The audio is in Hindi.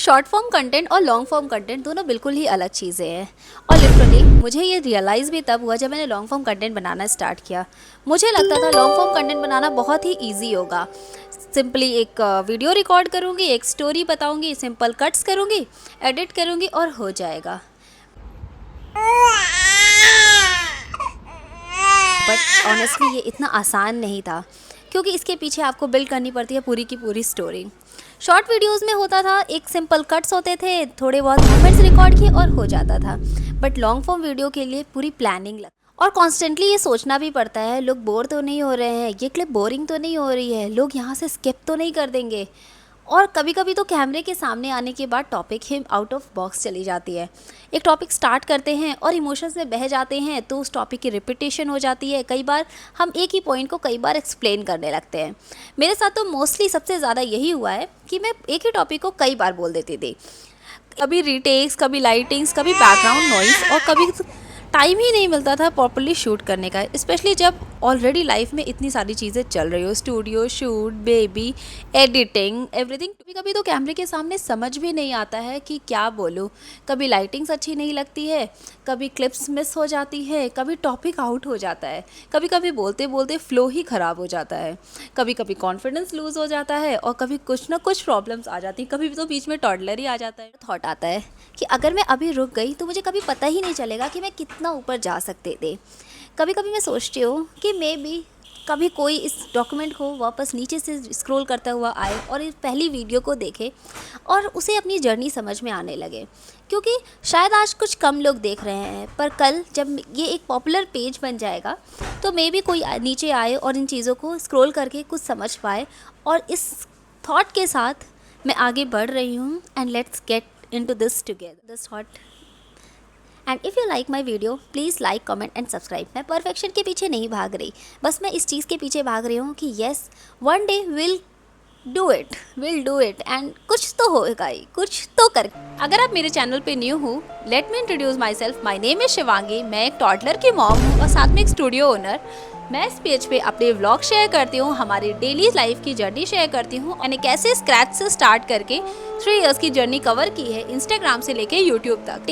शॉर्ट फॉर्म कंटेंट और लॉन्ग फॉर्म कंटेंट दोनों बिल्कुल ही अलग चीज़ें हैं। और लिटरली मुझे ये रियलाइज़ भी तब हुआ जब मैंने लॉन्ग फॉर्म कंटेंट बनाना स्टार्ट किया। मुझे लगता था लॉन्ग फॉर्म कंटेंट बनाना बहुत ही इजी होगा। सिंपली एक वीडियो रिकॉर्ड करूँगी, एक स्टोरी बताऊँगी, सिंपल कट्स करूँगी, एडिट करूँगी और हो जाएगा। बट ऑनेस्टली ये इतना आसान नहीं था, क्योंकि इसके पीछे आपको बिल्ड करनी पड़ती है पूरी की पूरी स्टोरी। शॉर्ट वीडियोस में होता था, एक सिंपल कट्स होते थे, थोड़े बहुत मोमेंट्स रिकॉर्ड किए और हो जाता था। बट लॉन्ग फॉर्म वीडियो के लिए पूरी प्लानिंग लग और कॉन्स्टेंटली ये सोचना भी पड़ता है, लोग बोर तो नहीं हो रहे हैं, ये क्लिप बोरिंग तो नहीं हो रही है, लोग यहाँ से स्किप तो नहीं कर देंगे। और कभी कभी तो कैमरे के सामने आने के बाद topic he out of box चली जाती है। एक टॉपिक स्टार्ट करते हैं और इमोशंस में बह जाते हैं तो उस टॉपिक की रिपीटेशन हो जाती है। कई बार हम एक ही पॉइंट को कई बार एक्सप्लेन करने लगते हैं। मेरे साथ तो मोस्टली सबसे ज़्यादा यही हुआ है कि मैं एक ही टॉपिक को कई बार बोल देती थी। कभी रीटेक्स, कभी लाइटिंग्स, कभी बैकग्राउंड नॉइस, और कभी टाइम ही नहीं मिलता था प्रॉपर्ली शूट करने का, स्पेशली जब ऑलरेडी लाइफ में इतनी सारी चीज़ें चल रही हो, studio shoot, baby, editing, everything. कभी कभी तो कैमरे के सामने समझ भी नहीं आता है कि क्या बोलूँ। कभी लाइटिंग्स अच्छी नहीं लगती है, कभी क्लिप्स मिस हो जाती है, कभी टॉपिक आउट हो जाता है, कभी कभी बोलते बोलते फ्लो ही ख़राब हो जाता है, कभी कभी कॉन्फिडेंस लूज़ हो जाता है, और कभी कुछ ना कुछ प्रॉब्लम्स आ जाती हैं। कभी तो बीच में टॉडलर ही आ जाता है। थॉट आता है कि अगर मैं अभी रुक गई तो मुझे कभी पता ही नहीं चलेगा कि मैं कितना ऊपर जा सकते थे। कभी कभी मैं सोचती हूँ कि मे बी कभी कोई इस डॉक्यूमेंट को वापस नीचे से स्क्रॉल करता हुआ आए और इस पहली वीडियो को देखे और उसे अपनी जर्नी समझ में आने लगे। क्योंकि शायद आज कुछ कम लोग देख रहे हैं, पर कल जब ये एक पॉपुलर पेज बन जाएगा तो मे बी कोई नीचे आए और इन चीज़ों को स्क्रॉल करके कुछ समझ पाए। और इस थॉट के साथ मैं आगे बढ़ रही हूँ। And let's get into this together, this thought. And if you like my video, please like, comment and subscribe. मैं परफेक्शन के पीछे नहीं भाग रही, बस मैं इस चीज़ के पीछे भाग रही हूँ कि yes, one day we'll do it and कुछ तो होगा ही, कुछ तो कर। अगर आप मेरे चैनल पे न्यू हो, let me introduce my self. My name is Shivangi. मैं एक टॉडलर की मॉम हूँ और साथ में एक स्टूडियो ओनर। मैं इस पेज पे अपने व्लॉग शेयर करती हूँ, हमारी डेली लाइफ की जर्नी शेयर करती हूँ। मैंने कैसे स्क्रैच से स्टार्ट करके 3 इयर्स की जर्नी कवर की है, इंस्टाग्राम से लेके यूट्यूब तक।